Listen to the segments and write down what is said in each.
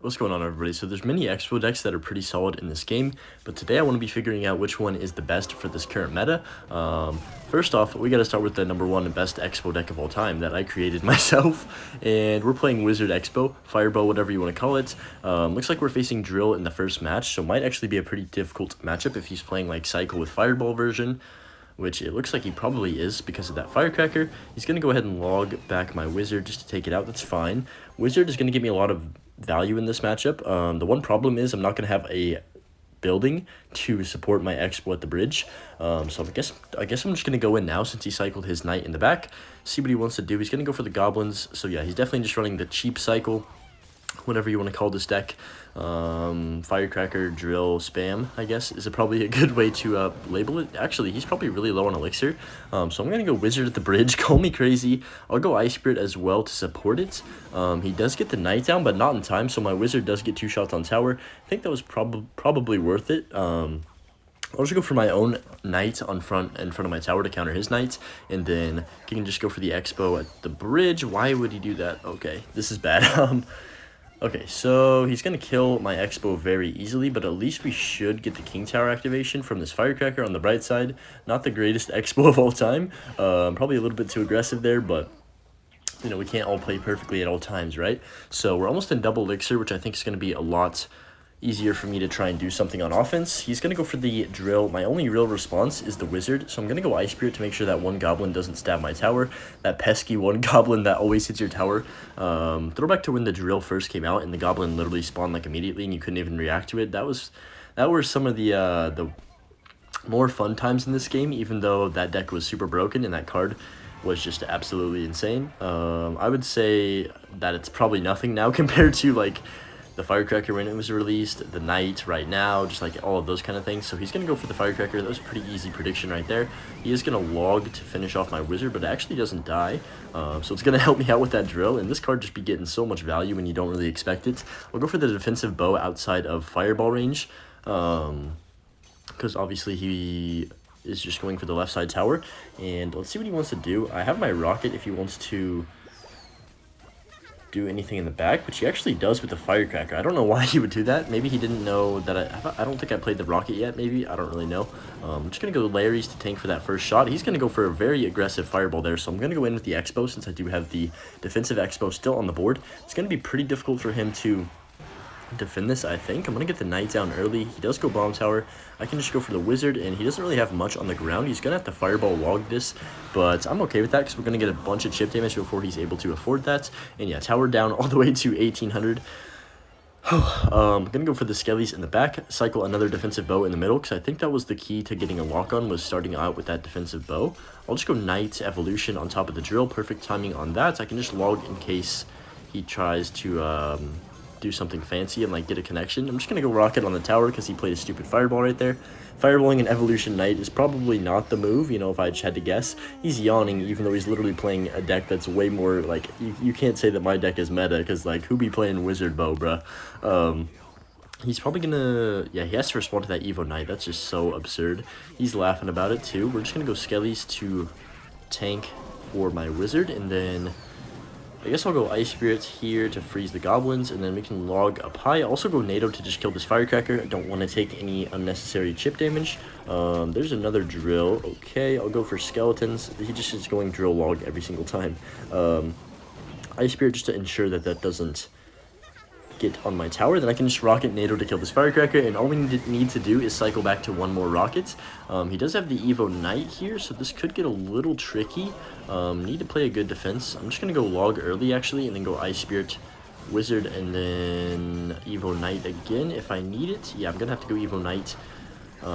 What's going on, everybody? So there's many expo decks that are pretty solid in this game, but today I want to be figuring out which one is the best for this current meta. First off, we got to start with the #1 and best expo deck of all time that I created myself, and we're playing Wizard Expo, Fireball, whatever you want to call it. Looks like we're facing Drill in the first match, so might actually be a pretty difficult matchup if he's playing like Cycle with Fireball version, which it looks like he probably is because of that Firecracker. He's going to go ahead and log back my Wizard just to take it out. That's fine. Wizard is going to give me a lot of value in this matchup. The one problem is I'm not going to have a building to support my Expo at the bridge. So I guess I'm just going to go in now since he cycled his Knight in the back. See what he wants to do. He's going to go for the Goblins. So yeah, he's definitely just running the cheap cycle, whatever you want to call this deck. Firecracker, Drill, Spam, I guess, is probably a good way to label it. Actually, he's probably really low on Elixir, so I'm going to go Wizard at the bridge. Call me crazy. I'll go Ice Spirit as well to support it. He does get the Knight down, but not in time, so my Wizard does get 2 shots on tower. I think that was probably worth it. I'll just go for my own Knight in front of my tower to counter his Knight, and then he can just go for the Expo at the bridge. Why would he do that? Okay, this is bad. Okay, so he's going to kill my Expo very easily, but at least we should get the King Tower activation from this Firecracker on the bright side. Not the greatest Expo of all time. Probably a little bit too aggressive there, but you know, we can't all play perfectly at all times, right? So we're almost in double Elixir, which I think is going to be a lot easier for me to try and do something on offense. He's going to go for the Drill. My only real response is the Wizard, so I'm going to go Ice Spirit to make sure that one Goblin doesn't stab my tower. That pesky one Goblin that always hits your tower. Throwback to when the Drill first came out and the Goblin literally spawned like immediately and you couldn't even react to it. That were some of the more fun times in this game, even though that deck was super broken and that card was just absolutely insane. I would say that it's probably nothing now compared to like the Firecracker when it was released, the Knight right now, just like all of those kind of things. So he's going to go for the Firecracker. That was a pretty easy prediction right there. He is going to log to finish off my Wizard, but it actually doesn't die. So it's going to help me out with that Drill, and this card just be getting so much value when you don't really expect it. I'll go for the defensive bow outside of Fireball range, because obviously he is just going for the left side tower. And let's see what he wants to do. I have my Rocket if he wants to do anything in the back, which he actually does with the Firecracker. I don't know why he would do that. Maybe he didn't know that I don't think I played the Rocket yet, maybe. I don't really know. I'm just going to go Larry's to tank for that first shot. He's going to go for a very aggressive Fireball there, so I'm going to go in with the Expo since I do have the defensive Expo still on the board. It's going to be pretty difficult for him to defend this, I think. I'm going to get the Knight down early. He does go Bomb Tower. I can just go for the Wizard, and he doesn't really have much on the ground. He's going to have to Fireball log this, but I'm okay with that because we're going to get a bunch of chip damage before he's able to afford that. And yeah, tower down all the way to 1800. I'm going to go for the Skellies in the back, cycle another defensive bow in the middle, because I think that was the key to getting a lock-on, was starting out with that defensive bow. I'll just go Knight Evolution on top of the Drill. Perfect timing on that. I can just log in case he tries to do something fancy and like get a connection. I'm just gonna go Rocket on the tower because he played a stupid Fireball right there. Fireballing an Evolution Knight is probably not the move, you know, if I just had to guess. He's yawning even though he's literally playing a deck that's way more like, you can't say that my deck is meta because like who be playing Wizard Bow, bruh. He's probably gonna, yeah, he has to respond to that Evo Knight. That's just so absurd. He's laughing about it too. We're just gonna go Skellies to tank for my Wizard, and then I guess I'll go Ice Spirit here to freeze the Goblins, and then we can log up high. Also go NATO to just kill this Firecracker. I don't want to take any unnecessary chip damage. There's another Drill. Okay, I'll go for Skeletons. He just is going Drill log every single time. Ice Spirit just to ensure that that doesn't get on my tower. Then I can just Rocket NATO to kill this Firecracker, and all we need to do is cycle back to one more Rocket. He does have the Evo Knight here, so this could get a little tricky. Need to play a good defense. I'm just going to go log early, actually, and then go Ice Spirit, Wizard, and then Evo Knight again if I need it. Yeah, I'm going to have to go Evo Knight.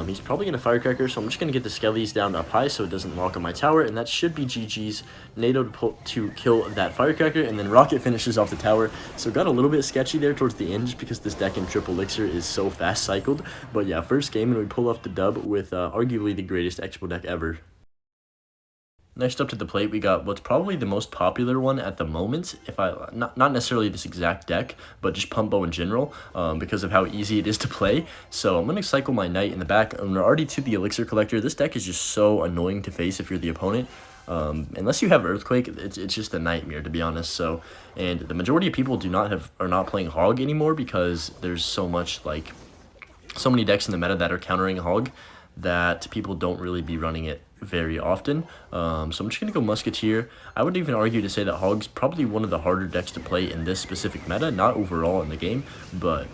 He's probably going to Firecracker, so I'm just going to get the Skellies down up high so it doesn't lock on my tower, and that should be GG's. NATO to kill that Firecracker, and then Rocket finishes off the tower. So got a little bit sketchy there towards the end just because this deck in Triple Elixir is so fast cycled. But yeah, first game, and we pull off the dub with arguably the greatest Expo deck ever. Next up to the plate, we got what's probably the most popular one at the moment, if not necessarily this exact deck, but just Pump Bow in general, because of how easy it is to play. So I'm going to cycle my Knight in the back, and we're already to the Elixir Collector. This deck is just so annoying to face if you're the opponent. Unless you have Earthquake, it's just a nightmare, to be honest. So, and the majority of people are not playing Hog anymore because there's so many decks in the meta that are countering Hog that people don't really be running it very often. So I'm just going to go Musketeer. I would even argue to say that Hog's probably one of the harder decks to play in this specific meta, not overall in the game, but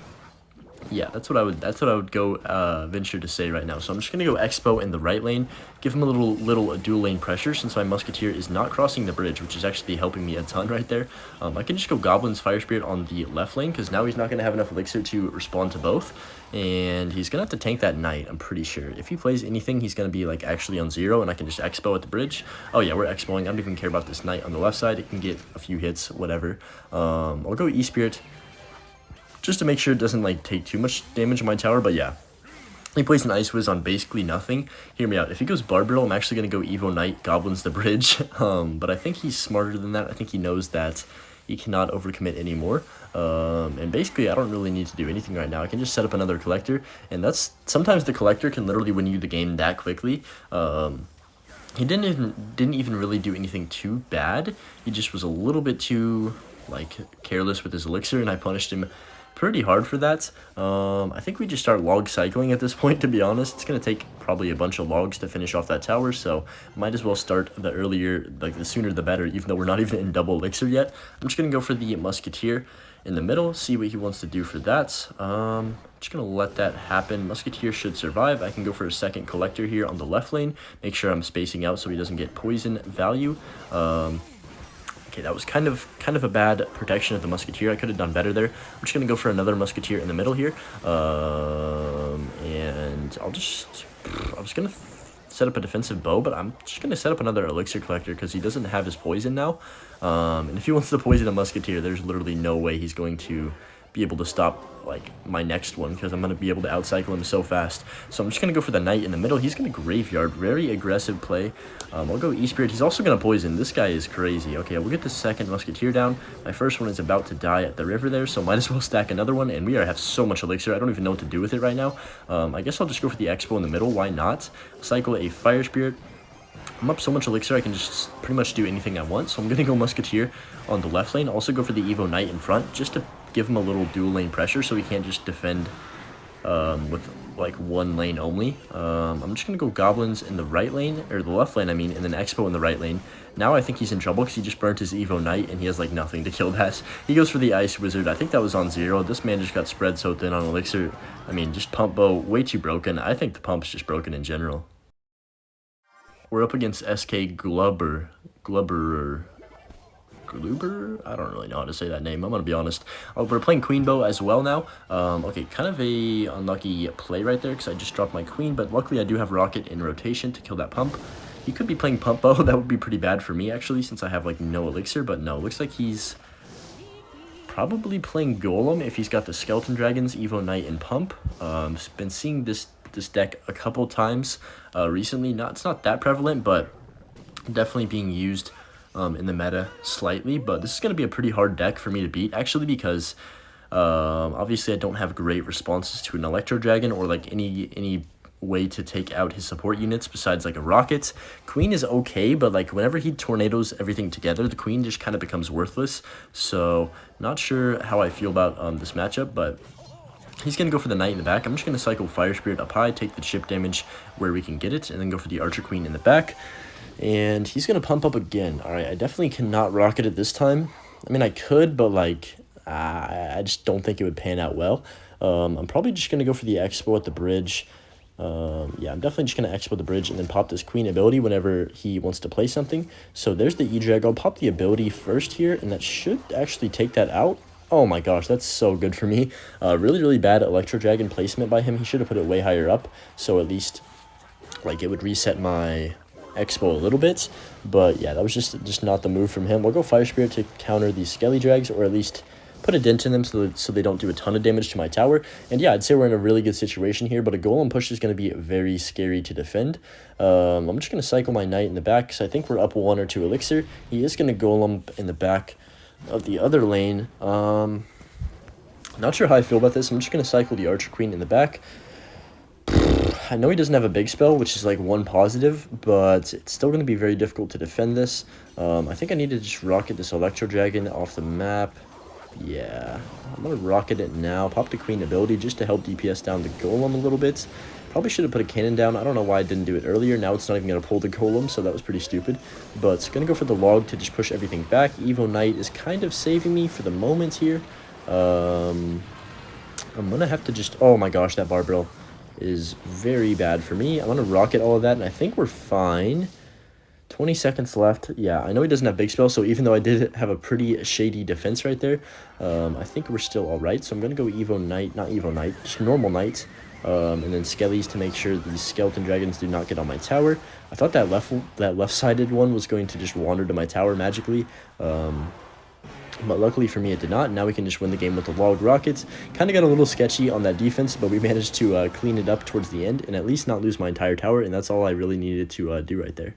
yeah, that's what I would go venture to say right now. So I'm just gonna go Expo in the right lane, give him a little dual lane pressure since my Musketeer is not crossing the bridge, which is actually helping me a ton right there. I can just go Goblin's Fire Spirit on the left lane because now he's not gonna have enough elixir to respond to both, and he's gonna have to tank that Knight. I'm pretty sure if he plays anything, he's gonna be like actually on 0, and I can just Expo at the bridge. Oh yeah, we're Expoing. I don't even care about this Knight on the left side. It can get a few hits, whatever. I'll go E-Spirit just to make sure it doesn't like take too much damage on my tower, but yeah. He plays an Ice Wiz on basically nothing. Hear me out. If he goes Barbarial, I'm actually going to go Evo Knight, Goblins the bridge. But I think he's smarter than that. I think he knows that he cannot overcommit anymore. And basically, I don't really need to do anything right now. I can just set up another Collector, and sometimes the Collector can literally win you the game that quickly. He didn't even really do anything too bad. He just was a little bit too careless with his elixir, and I punished him pretty hard for that. I think we just start log cycling at this point, to be honest. It's going to take probably a bunch of logs to finish off that tower, so might as well start the sooner the better, even though we're not even in double elixir yet. I'm just going to go for the Musketeer in the middle, see what he wants to do for that. Just going to let that happen. Musketeer should survive. I can go for a second Collector here on the left lane, make sure I'm spacing out so he doesn't get poison value. Okay, that was kind of a bad protection of the Musketeer. I could have done better there. I'm just going to go for another Musketeer in the middle here. And I was going to set up a defensive bow, but I'm just going to set up another Elixir Collector because he doesn't have his poison now. And if he wants to poison a Musketeer, there's literally no way he's going to be able to stop my next one because I'm going to be able to outcycle him so fast. So I'm just going to go for the Knight in the middle. He's going to Graveyard. Very aggressive play. I'll go E-Spirit. He's also going to poison. This guy is crazy. Okay, we'll get the second Musketeer down. My first one is about to die at the river there, so might as well stack another one, and we have so much elixir. I don't even know what to do with it right now. I guess I'll just go for the Expo in the middle. Why not? Cycle a Fire Spirit. I'm up so much elixir, I can just pretty much do anything I want. So I'm going to go Musketeer on the left lane. Also go for the Evo Knight in front, just to give him a little dual lane pressure so he can't just defend with one lane only. I'm just going to go Goblins in the right lane, or the left lane, I mean, and then Expo in the right lane. Now I think he's in trouble because he just burnt his Evo Knight, and he has nothing to kill that. He goes for the Ice Wizard. I think that was on 0. This man just got spread so thin on elixir. I mean, just Pump Bow, way too broken. I think the pump's just broken in general. We're up against SK Glubber. I don't really know how to say that name, I'm going to be honest. We're playing Queen Bow as well now. Okay, kind of a unlucky play right there because I just dropped my Queen, but luckily I do have Rocket in rotation to kill that Pump. He could be playing Pump Bow. That would be pretty bad for me, actually, since I have, no elixir, but no, looks like he's probably playing Golem if he's got the Skeleton Dragons, Evo Knight, and Pump. Been seeing this deck a couple times recently. It's not that prevalent, but definitely being used in the meta slightly. But this is going to be a pretty hard deck for me to beat, actually, because obviously I don't have great responses to an Electro Dragon or any way to take out his support units besides a Rocket. Queen is okay, but whenever he tornadoes everything together, the Queen just kind of becomes worthless. So not sure how I feel about this matchup, but he's going to go for the Knight in the back. I'm just going to cycle Fire Spirit up high, take the chip damage where we can get it, and then go for the Archer Queen in the back. And he's going to pump up again. All right, I definitely cannot Rocket it this time. I mean, I could, but I just don't think it would pan out well. I'm probably just going to go for the Expo at the bridge. Yeah, I'm definitely just going to Expo the bridge and then pop this Queen ability whenever he wants to play something. So there's the E-Drag. I'll pop the ability first here, and that should actually take that out. Oh my gosh, that's so good for me. Really bad Electro Dragon placement by him. He should have put it way higher up, so at least it would reset my Expo a little bit. But yeah, that was just not the move from him. We'll go Fire Spirit to counter these Skelly Drags, or at least put a dent in them so they don't do a ton of damage to my tower. And yeah, I'd say we're in a really good situation here, but a Golem push is going to be very scary to defend. I'm just going to cycle my Knight in the back because I think we're up 1 or 2 elixir. He is going to Golem in the back of the other lane. Not sure how I feel about this. I'm just going to cycle the Archer Queen in the back. I know he doesn't have a big spell, which is like one positive, but it's still going to be very difficult to defend this. I think I need to just rocket this Electro Dragon off the map. Yeah, I'm going to rocket it now. Pop the Queen ability just to help DPS down the Golem a little bit. Probably should have put a cannon down. I don't know why I didn't do it earlier. Now it's not even going to pull the Golem, so that was pretty stupid. But it's going to go for the log to just push everything back. Evo Knight is kind of saving me for the moment here. I'm going to have to just... Oh my gosh, that Barbarrel is very bad for me. I'm going to rocket all of that, and I think we're fine. 20 seconds left. Yeah, I know he doesn't have big spell, so even though I did have a pretty shady defense right there, I think we're still all right. So I'm going to go Evo Knight, not Evo Knight, just normal Knight, and then Skellies to make sure these Skeleton Dragons do not get on my tower. I thought that left-sided one was going to just wander to my tower magically, but luckily for me it did not. Now we can just win the game with the log rockets. Kind of got a little sketchy on that defense, but we managed to clean it up towards the end and at least not lose my entire tower, and that's all I really needed to do right there.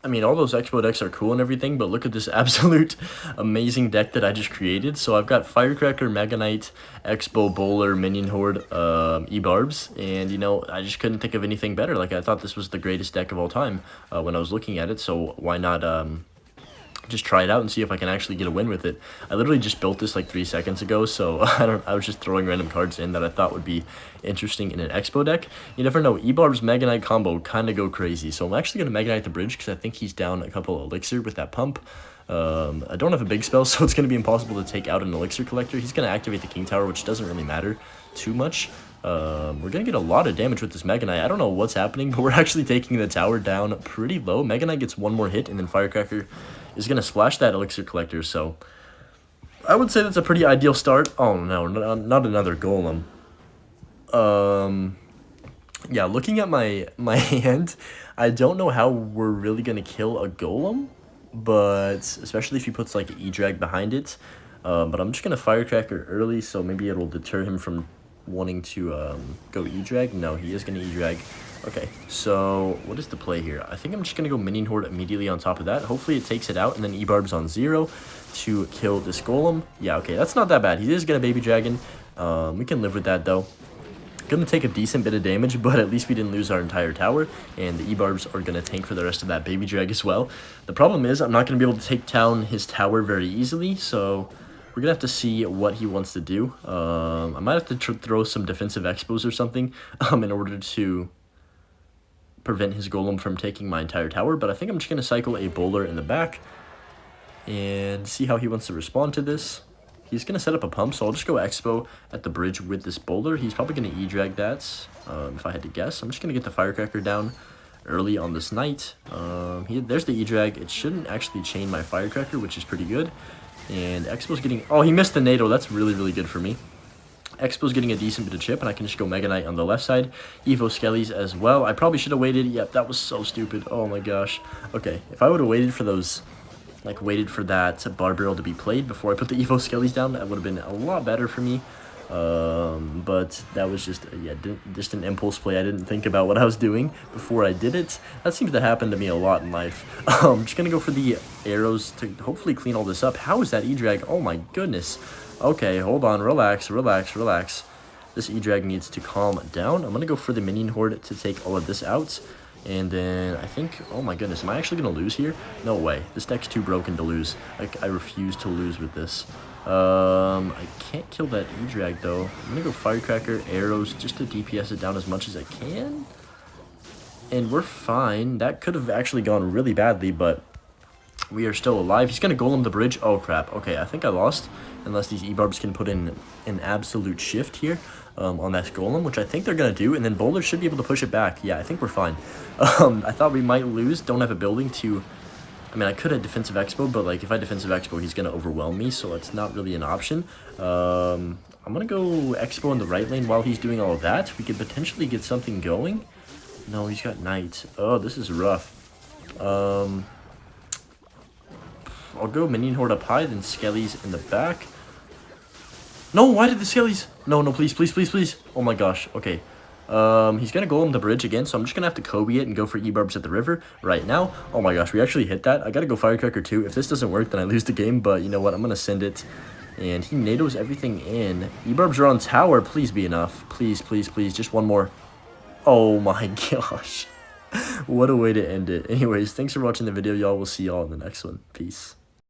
I mean, all those Expo decks are cool and everything, but look at this absolute amazing deck that I just created. So I've got Firecracker, Mega Knight, Expo, Bowler, Minion Horde, E-Barbs, and, you know, I just couldn't think of anything better. Like, I thought this was the greatest deck of all time when I was looking at it, so why not just try it out and see if I can actually get a win with it. I literally just built this like 3 seconds ago, so I was just throwing random cards in that I thought would be interesting in an Expo deck. You never know, E-Barb's Mega Knight combo kind of go crazy, so I'm actually going to Mega Knight the bridge because I think he's down a couple Elixir with that pump. I don't have a big spell, so it's going to be impossible to take out an Elixir Collector. He's going to activate the King Tower, which doesn't really matter too much. We're going to get a lot of damage with this Mega Knight. I don't know what's happening, but we're actually taking the tower down pretty low. Mega Knight gets one more hit, and then Firecracker is going to splash that Elixir Collector, so I would say that's a pretty ideal start. Oh, no, not another Golem. Yeah, looking at my hand, I don't know how we're really going to kill a Golem, but especially if he puts, like, an E-Drag behind it. But I'm just going to Firecracker early, so maybe it'll deter him from wanting to go E-Drag. No, he is going to E-Drag. Okay, so what is the play here? I think I'm just going to go Minion Horde immediately on top of that. Hopefully it takes it out, and then E-Barb's on 0 to kill this Golem. Yeah, okay, that's not that bad. He is going to Baby Dragon. We can live with that, though. Going to take a decent bit of damage, but at least we didn't lose our entire tower, and the E-Barbs are going to tank for the rest of that Baby Drag as well. The problem is I'm not going to be able to take down his tower very easily, so we're going to have to see what he wants to do. I might have to throw some defensive expos or something in order to prevent his Golem from taking my entire tower, but I think I'm just going to cycle a Bowler in the back and see how he wants to respond to this. He's going to set up a pump, so I'll just go Expo at the bridge with this Bowler. He's probably going to E-Drag that, if I had to guess. I'm just going to get the Firecracker down early on this Knight. There's the E-Drag. It shouldn't actually chain my Firecracker, which is pretty good. And Expo's getting... Oh, he missed the NATO. That's really, really good for me. Expo's getting a decent bit of chip, and I can just go Mega Knight on the left side. Evo Skellies as well. I probably should have waited. Yep, that was so stupid. Oh my gosh. Okay, if I would have waited for those, like waited for that Barbarrel to be played before I put the Evo Skellies down, that would have been a lot better for me. But that was just, yeah, just an impulse play. I didn't think about what I was doing before I did it. That seems to happen to me a lot in life. I'm just going to go for the arrows to hopefully clean all this up. How is that E-Drag? Oh my goodness. Okay, hold on. Relax, relax, relax. This E-Drag needs to calm down. I'm going to go for the Minion Horde to take all of this out. And then I think, oh my goodness, am I actually going to lose here? No way. This deck's too broken to lose. Like, I refuse to lose with this. I can't kill that E-Drag, though. I'm going to go Firecracker, arrows, just to DPS it down as much as I can. And we're fine. That could have actually gone really badly, but we are still alive. He's going to Golem the bridge. Oh, crap. Okay, I think I lost. Unless these E-Barbs can put in an absolute shift here on that Golem, which I think they're going to do. And then Bowler should be able to push it back. Yeah, I think we're fine. I thought we might lose. Don't have a building to... I mean, I could have defensive expo, but like if I defensive expo, he's going to overwhelm me. So it's not really an option. I'm going to go expo in the right lane while he's doing all of that. We could potentially get something going. No, he's got Knight. Oh, this is rough. I'll go Minion Horde up high, then Skellies in the back. No, why did the Skellies? No, no, please, please, please, please. Oh my gosh, okay. He's going to Golem the bridge again, so I'm just going to have to Kobe it and go for E-Barbs at the river right now. Oh my gosh, we actually hit that. I got to go Firecracker too. If this doesn't work, then I lose the game, but you know what? I'm going to send it. And he NATOs everything in. E-Barbs are on tower. Please be enough. Please, please, please. Just one more. Oh my gosh. What a way to end it. Anyways, thanks for watching the video, y'all. We'll see y'all in the next one. Peace.